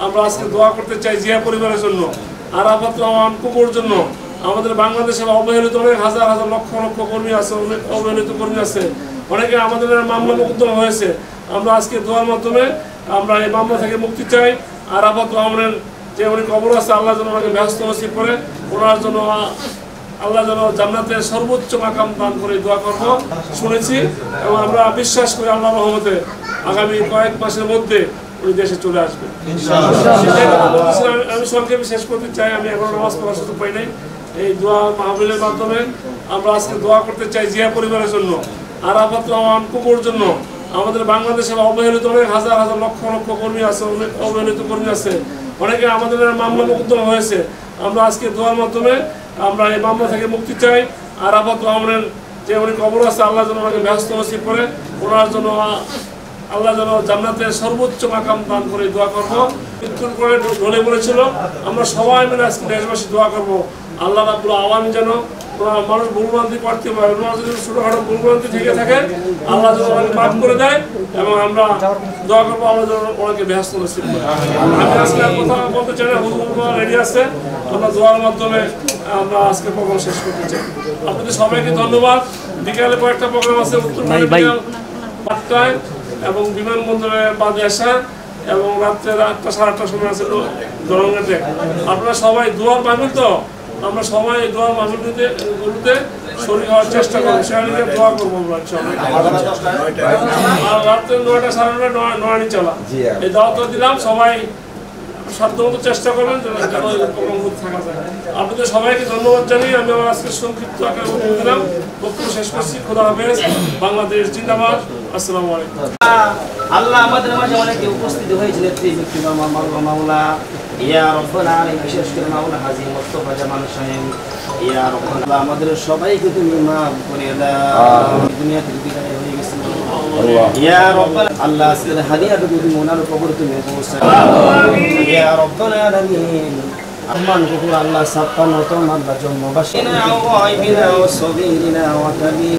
আমরা আজকে দোয়া করতে চাই জিয়া পরিবারের জন্য, আরাফাত রহমান কুকুর জন্য। আমাদের বাংলাদেশের অবহেলিত অনেক হাজার হাজার লক্ষ লক্ষ কর্মী আছে, অনেক অবহেলিত কর্মী আছে, অনেকে আমাদের মামলা মোকদ্দমা হয়েছে। আমরা আজকে দোয়ার মাধ্যমে আমরা এই মামলা থেকে মুক্তি চাই। আরাফাত রহমানের যে উনি কবর আছে, আল্লাহ যেন ওনাকে ব্যস্ত নসিব করে, ওনার জন্য আল্লাহ যেন জান্নাতের সর্বোচ্চ মাকাম দান করে দোয়া করব শুনেছি, এবং আমরা বিশ্বাস করি আল্লাহ রহমতে আগামী কয়েক মাসের মধ্যে উনি দেশে চলে আসবে। আমি সংক্ষেপে শেষ করতে চাই, আমি এখন নামাজ পড়ার সুযোগ পাই নাই। এই দোয়া মাহফিলের মাধ্যমে আমরা আজকে দোয়া করতে চাই জিয়া পরিবারের জন্য, আরাফাত রহমান কুকুর জন্য। আমাদের বাংলাদেশের অবহেলিত অনেক হাজার হাজার লক্ষ লক্ষ কর্মী আছে, অনেক অবহেলিত কর্মী আছে, অনেকে আমাদের মামলা মোকদ্দমা হয়েছে। আমরা আজকে দোয়ার মাধ্যমে আমরা এই মামলা থেকে মুক্তি চাই। আরাফাত রহমানের যে উনি কবর আছে, আল্লাহ যেন ওনাকে ব্যস্ত নসিব করে, ওনার জন্য আল্লাহ যেন জান্নাতের সর্বোচ্চ মাকাম দান করে দোয়া করব। মৃত্যুর পরে ঢলে পড়েছিল, আমরা সবাই মিলে আজকে দেশবাসী দোয়া করবো আল্লাহ রাব্বুল আলামিন যেন মানুষ ভুলভ্রান্তি করতে পারে, যদি ছোটখাটো ভুলভ্রান্তি থেকে থাকে আল্লাহ যেন ওনাকে মাফ করে দেয়, এবং আমরা দোয়া করবো আল্লাহ যেন ওনাকে ব্যস্ত নসিব করে। আমি আজকে কথা বলতে চাই না, হুজুর রেডি আছে, আমরা দোয়ার মাধ্যমে আমরা আজকে প্রোগ্রাম শেষ করতে চাই। আপনাদের সবাইকে ধন্যবাদ। বিকালে কয়েকটা প্রোগ্রাম আছে, উত্তর বিকাল 5টায় এবং বিমানবন্দরে বাদে আসা, এবং রাত্রে 8টা সাড়ে 8টার সময় আছে দরঙ্গাতে। আপনারা সবাই দোয়ার মাহফিল, তো আমরা সবাই দোয়ার মাহফিলগুলোতে শরীর হওয়ার চেষ্টা করবো, সেখানে দোয়া করবো আমরা। আর রাত্রে 9টা সাড়ে 9টা চলা এই দাওয়াত দিলাম, সবাই সাধ্যমতো চেষ্টা করবেন যেন প্রোগ্রামগুলো থাকা যায়। আপনাদের সবাইকে ধন্যবাদ জানিয়ে আমি আমার আজকে সংক্ষিপ্ত আকারে বক্তব্য দিলাম, বক্তব্য শেষ করছি। খোদা হাফেজ, বাংলাদেশ জিন্দাবাদ, আসসালামু আলাইকুম। আল্লাহ আমাদের মাঝে অনেকে উপস্থিত হয়েছে, নেত্রী ব্যক্তি মাওলা ইয়া রব্বানা আলাইহি, বিশেষ করে মাওলা হাজী মুস্তাফা জামাল সাহেব, ইয়া রব্বানা আমাদের সবাইকে তুমি মাফ করে দাও। দুনিয়া থেকে বিদায় হয়ে গেছে ইয়া রব্বানা, আল্লাহ আজকের হাদিয়াটা তুমি ওনার কবরে তুমি পৌঁছাও ইয়া রব্বানা আলামিন। আম্মান কুকুর আল্লাহ 56তম আল্লাহ জন্মবাসী না ওয়া ইবিনা ওয়া সগীরিনা ওয়া কাবীর